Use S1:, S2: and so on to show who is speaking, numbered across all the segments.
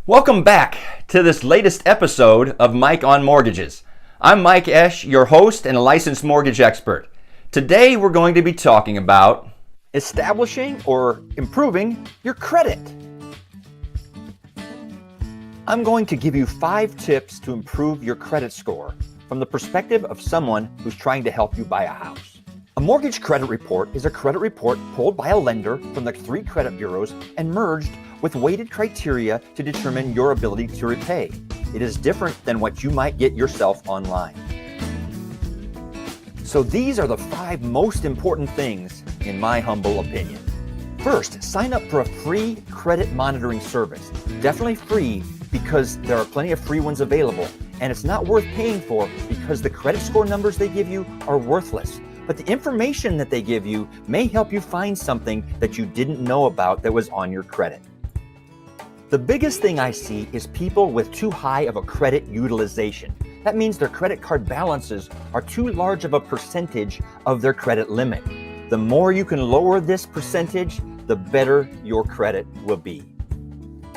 S1: Welcome back to this latest episode of Mike on Mortgages. I'm Mike Eash, your host and a licensed mortgage expert. Today we're going to be talking about establishing or improving your credit. I'm going to give you 5 tips to improve your credit score from the perspective of someone who's trying to help you buy a house. A mortgage credit report is a credit report pulled by a lender from the 3 credit bureaus and merged with weighted criteria to determine your ability to repay. It is different than what you might get yourself online. So these are the 5 most important things, in my humble opinion. First, sign up for a free credit monitoring service. Definitely free because there are plenty of free ones available, and it's not worth paying for because the credit score numbers they give you are worthless. But the information that they give you may help you find something that you didn't know about that was on your credit. The biggest thing I see is people with too high of a credit utilization. That means their credit card balances are too large of a percentage of their credit limit. The more you can lower this percentage, the better your credit will be.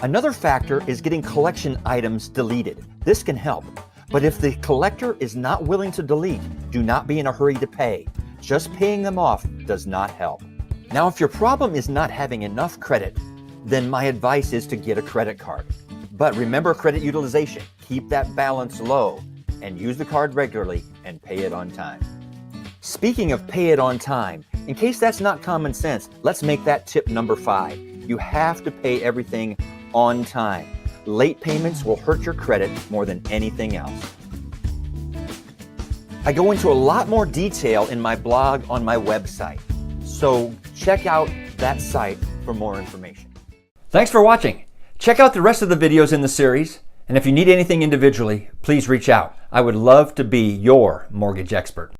S1: Another factor is getting collection items deleted. This can help, but if the collector is not willing to delete, do not be in a hurry to pay. Just paying them off does not help. Now, if your problem is not having enough credit, then my advice is to get a credit card. But remember credit utilization. Keep that balance low and use the card regularly and pay it on time. Speaking of pay it on time, in case that's not common sense, let's make that tip number 5. You have to pay everything on time. Late payments will hurt your credit more than anything else. I go into a lot more detail in my blog on my website, so check out that site for more information. Thanks for watching. Check out the rest of the videos in the series, and if you need anything individually, please reach out. I would love to be your mortgage expert.